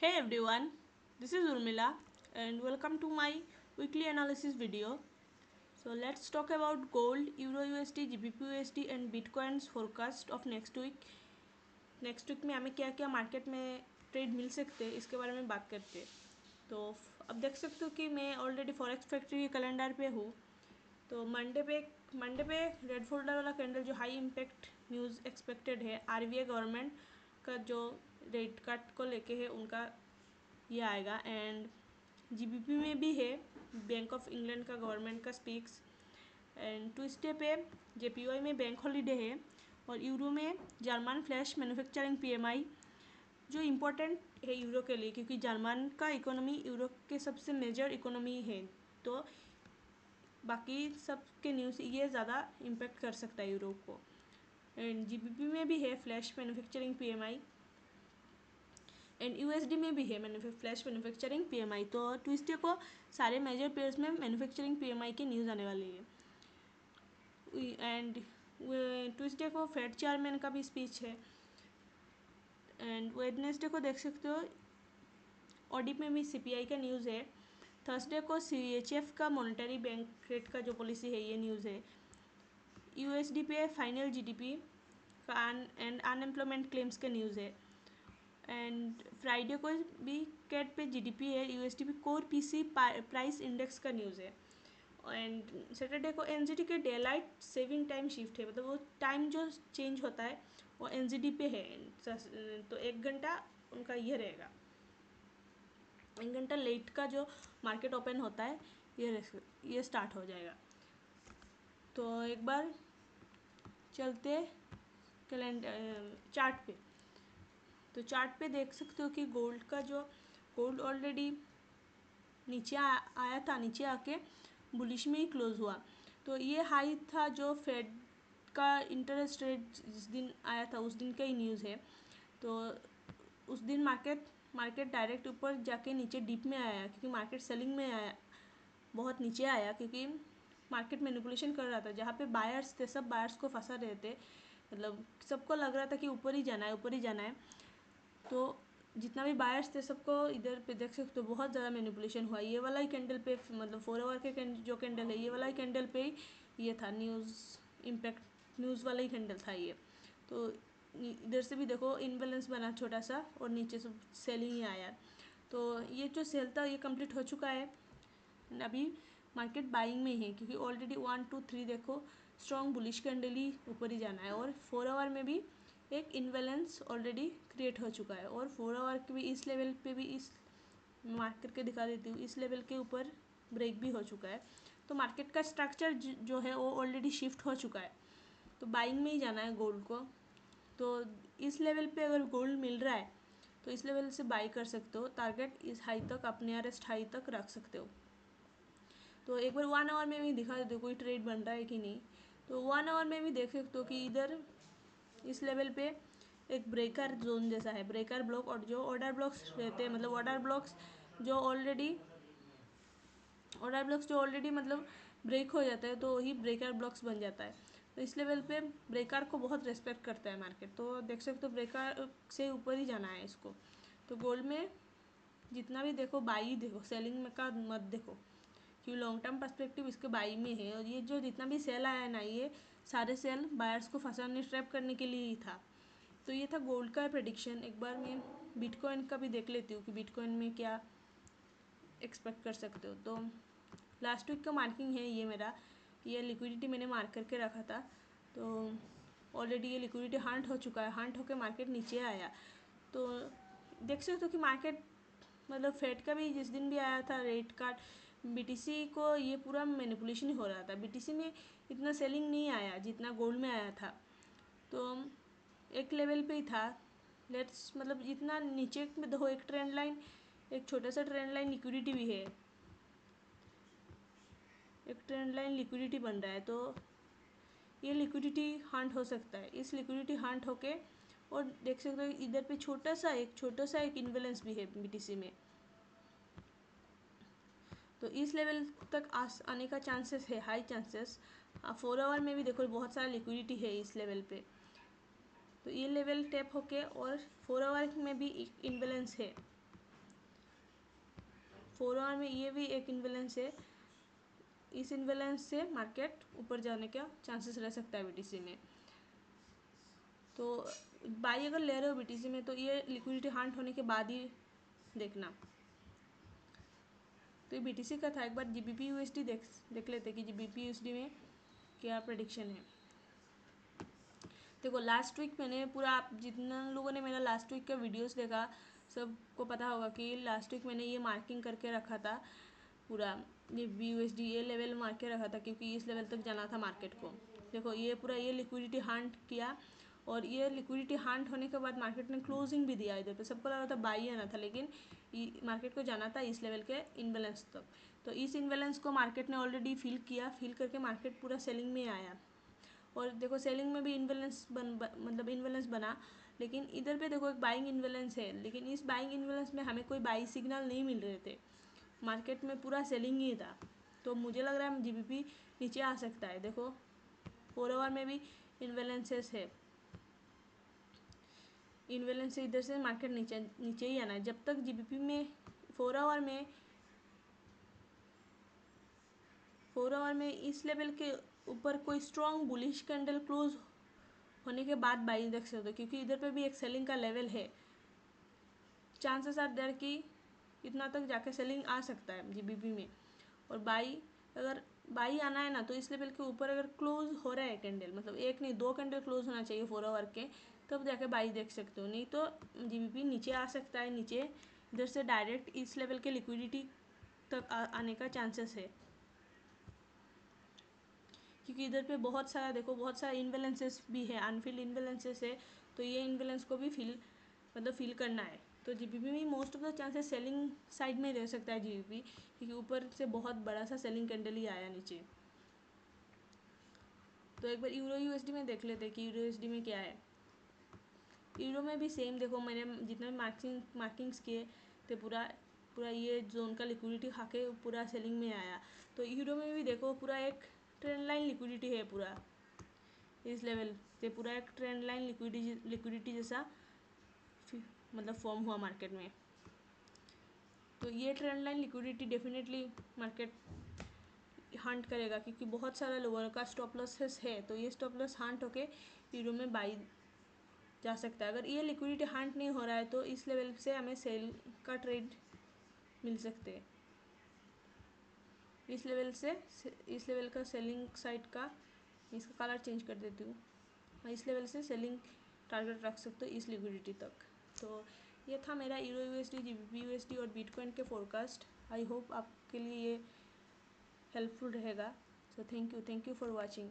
Hey everyone, this is Urmila and welcome to my weekly analysis video. So let's talk about gold, Euro USD, GBP USD and Bitcoin's forecast of next week. Next week में हमें क्या क्या market में trade मिल सकते हैं इसके बारे में बात करते हैं। तो अब देख सकते हो कि मैं ऑलरेडी फॉरेक्स फैक्ट्री के कैलेंडर पे हूँ। तो मंडे पे रेड फोल्डर वाला कैंडल जो हाई इम्पैक्ट न्यूज़ एक्सपेक्टेड है आरबीआई गवर्नमेंट का जो रेट कट को लेके है उनका ये आएगा। एंड जीबीपी में भी है बैंक ऑफ इंग्लैंड का गवर्नमेंट का स्पीक्स। एंड ट्यूसडे पे जेपीवाई में बैंक हॉलीडे है और यूरो में जर्मन फ्लैश मैन्युफैक्चरिंग पीएमआई जो इम्पोर्टेंट है यूरो के लिए क्योंकि जर्मन का इकोनॉमी यूरो के सबसे मेजर इकोनॉमी है। तो बाकी सब के न्यूज़ ये ज़्यादा इम्पेक्ट कर सकता है यूरो को। एंड जीबीपी में भी है flash manufacturing PMI and USD में भी है फ्लैश मैन्युफैक्चरिंग पीएमआई। तो ट्यूसडे को सारे मेजर पेयर्स में मैन्युफैक्चरिंग पीएमआई की न्यूज़ आने वाली है। एंड ट्यूसडे को फेड चेयरमैन का भी स्पीच है। एंड वेडनेसडे को देख सकते हो ऑडिट में भी सीपीआई का न्यूज़ है। थर्सडे को सीएचएफ का मॉनेटरी बैंक रेट का जो पॉलिसी है ये न्यूज़ है। यूएसडी पे फाइनल जीडीपी का एंड अनएम्प्लॉयमेंट क्लेम्स का न्यूज़ है। एंड फ्राइडे को भी कैट पे जीडीपी है, यूएसडी पे कोर पीसी प्राइस इंडेक्स का न्यूज़ है। एंड सैटरडे को एनजीटी के day light saving time shift है, मतलब वो टाइम जो चेंज होता है वो एनजीटी पे है। तो 1 घंटा उनका ये रहेगा, 1 घंटा लेट का जो मार्केट ओपन होता है ये स्टार्ट हो जाएगा। तो एक बार चलते कैलेंडर चार्ट पे। तो चार्ट पे देख सकते हो कि गोल्ड ऑलरेडी नीचे आया था, नीचे आके बुलिश में ही क्लोज हुआ। तो ये हाई था जो फेड का इंटरेस्ट रेट जिस दिन आया था उस दिन का ही न्यूज़ है। तो उस दिन मार्केट डायरेक्ट ऊपर जाके नीचे डीप में आया क्योंकि मार्केट सेलिंग में आया, बहुत नीचे आया क्योंकि मार्केट मैनिपुलेशन कर रहा था। जहाँ पे बायर्स थे सब बायर्स को फंसा रहे थे, मतलब सबको लग रहा था कि ऊपर ही जाना है ऊपर ही जाना है। तो जितना भी बायर्स थे सबको इधर पे देख सकते हो बहुत ज़्यादा मैनिपुलेशन हुआ। ये वाला ही कैंडल पे मतलब 4 आवर के जो कैंडल है ये वाला ही कैंडल पे ही ये था न्यूज़ इम्पैक्ट न्यूज़ वाला ही कैंडल था ये। तो इधर से भी देखो इनबैलेंस बना छोटा सा और नीचे से सेलिंग ही आया। तो ये जो सेल था ये कंप्लीट हो चुका है। अभी मार्केट बाइंग में है क्योंकि ऑलरेडी 1 2 3 देखो स्ट्रॉन्ग बुलिश कैंडल ही ऊपर ही जाना है। और 4 आवर में भी एक इनबैलेंस ऑलरेडी क्रिएट हो चुका है और 4 आवर के भी इस लेवल पे भी इस मार्क करके दिखा देती हूँ, इस लेवल के ऊपर ब्रेक भी हो चुका है। तो मार्केट का स्ट्रक्चर जो है वो ऑलरेडी शिफ्ट हो चुका है। तो बाइंग में ही जाना है गोल्ड को। तो इस लेवल पे अगर गोल्ड मिल रहा है तो इस लेवल से बाई कर सकते हो, टारगेट इस हाई तक अपने नियरेस्ट हाई तक रख सकते हो। तो एक बार 1 आवर में भी दिखा देते हो कोई ट्रेड बन रहा है कि नहीं। तो 1 आवर में भी देख सकते हो कि इधर इस लेवल पे एक ब्रेकर जोन जैसा है, ब्रेकर ब्लॉक और जो ऑर्डर ब्लॉक्स रहते हैं, मतलब ऑर्डर ब्लॉक्स जो ऑलरेडी मतलब ब्रेक हो जाता है तो वही ब्रेकर ब्लॉक्स बन जाता है। तो इस लेवल पे ब्रेकर को बहुत रेस्पेक्ट करता है मार्केट। तो देख सकते हो ब्रेकर से ऊपर ही जाना है इसको। तो गोल्ड में जितना भी देखो बाई देखो, सेलिंग में का मत देखो क्योंकि लॉन्ग टर्म पर्सपेक्टिव इसके बाई में है। और ये जो जितना भी सेल आया है ना ये सारे सेल बायर्स को फंसाने ट्रैप करने के लिए ही था। तो ये था गोल्ड का प्रेडिक्शन। एक बार मैं बिटकॉइन का भी देख लेती हूँ कि बिटकॉइन में क्या एक्सपेक्ट कर सकते हो। तो लास्ट वीक का मार्किंग है ये मेरा, ये लिक्विडिटी मैंने मार्क करके रखा था। तो ऑलरेडी ये लिक्विडिटी हंट हो चुका है, हंट होकर मार्केट नीचे आया। तो देख सकते हो कि मार्केट मतलब फेड का भी जिस दिन भी आया था रेट कार्ड बीटीसी को ये पूरा मैनिपुलेशन ही हो रहा था। बीटीसी में इतना सेलिंग नहीं आया जितना गोल्ड में आया था। तो एक लेवल पे ही था। लेट्स मतलब जितना नीचे में देखो एक ट्रेंड लाइन, एक छोटा सा ट्रेंड लाइन लिक्विडिटी भी है, एक ट्रेंड लाइन लिक्विडिटी बन रहा है। तो ये लिक्विडिटी हंट हो सकता है, इस लिक्विडिटी हंट होके और देख सकते हो इधर पे छोटा सा एक इनबैलेंस भी है बीटीसी में। तो इस लेवल तक आने का चांसेस है, हाई चांसेस। 4 आवर में भी देखो बहुत सारा लिक्विडिटी है इस लेवल पे। तो ये लेवल टैप होके और 4 आवर में भी इनबैलेंस है। 4 आवर में ये भी एक इम्बैलेंस है, इस इम्बैलेंस से मार्केट ऊपर जाने का चांसेस रह सकता है बीटीसी में। तो बाई अगर ले रहे हो बीटीसी में तो ये लिक्विडिटी हंट होने के बाद ही देखना। तो ये बीटीसी का था। एक बार जीबीपी यूएसडी देख लेते कि जीबीपी यूएसडी में क्या प्रेडिक्शन है। देखो लास्ट वीक मैंने पूरा, आप जितना लोगों ने मेरा लास्ट वीक का वीडियोस देखा सबको पता होगा कि लास्ट वीक मैंने ये मार्किंग करके रखा था पूरा, ये BUSD ये लेवल मार के रखा था क्योंकि इस लेवल तक जाना था मार्केट को। देखो ये पूरा ये लिक्विडिटी हंट किया और ये लिक्विडिटी हंट होने के बाद मार्केट ने क्लोजिंग भी दिया इधर पे। सबको लगा था बाई आना था, लेकिन मार्केट को जाना था इस लेवल के इनबैलेंस तक। तो इस इनबैलेंस को मार्केट ने ऑलरेडी फील किया, फील करके मार्केट पूरा सेलिंग में आया। और देखो सेलिंग में भी इनबैलेंस मतलब इनबैलेंस बना, लेकिन इधर पे देखो एक बाइंग इनबैलेंस है, लेकिन इस बाइंग इनबैलेंस में हमें कोई बाई सिग्नल नहीं मिल रहे थे, मार्केट में पूरा सेलिंग ही था। तो मुझे लग रहा है जीबीपी नीचे आ सकता है। देखो 4 आवर में भी इनबैलेंसेस है, इनबैलेंस से इधर से मार्केट नीचे ही आना है। जब तक जीबीपी में 4 आवर में इस लेवल के ऊपर कोई स्ट्रॉन्ग बुलिश कैंडल क्लोज होने के बाद बाई देख सकते हो, क्योंकि इधर पे भी एक सेलिंग का लेवल है। चांसेस आर देयर कि इतना तक जाके सेलिंग आ सकता है जीबीपी में। और बाई अगर बाई आना है ना तो इस लेवल के ऊपर अगर क्लोज हो रहा है कैंडल, मतलब एक नहीं 2 कैंडल क्लोज होना चाहिए 4 आवर के, तब जाके बाई देख सकते हो। नहीं तो जीबीपी नीचे आ सकता है, नीचे इधर से डायरेक्ट इस लेवल के लिक्विडिटी तक आने का चांसेस है, क्योंकि इधर पे बहुत सारा देखो बहुत सारा इनबैलेंसेस भी है, अनफिल्ड इनबैलेंसेस है। तो ये इनबैलेंस को भी फील करना है। तो जीबीपी में most of the chances selling side में रह सकता है जीबीपी, क्योंकि ऊपर से बहुत बड़ा सा सेलिंग कैंडल ही आया नीचे। तो एक बार यूरो यूएसडी में देख लेते कि यूरो यूएसडी में क्या है। यूरो में भी सेम देखो, मैंने जितने मार्किंग्स किए थे पूरा ये जोन का लिक्विडिटी खा के पूरा सेलिंग में आया। तो यूरो में भी देखो पूरा एक ट्रेंड लाइन लिक्विडिटी है, पूरा इस लेवल से पूरा एक ट्रेंड लाइन लिक्विडिटी जैसा मतलब फॉर्म हुआ मार्केट में। तो ये trend line liquidity definitely market Hunt करेगा, क्योंकि बहुत सारा लोगों का स्टॉप लॉसेस है। तो ये स्टॉप लॉस हंट होके यूरो में बाई जा सकता है। अगर ये लिक्विडिटी हंट नहीं हो रहा है तो इस लेवल से हमें सेल का ट्रेड मिल सकते हैं। इस लेवल का सेलिंग साइड का, इसका कलर चेंज कर देती हूँ, इस लेवल से सेलिंग टारगेट रख सकते हो इस लिक्विडिटी तक। तो ये था मेरा यूरो यूएसडी, जीबीपी यूएसडी और बिटकॉइन के फोरकास्ट। आई होप आपके लिए ये हेल्पफुल रहेगा। So thank you for watching.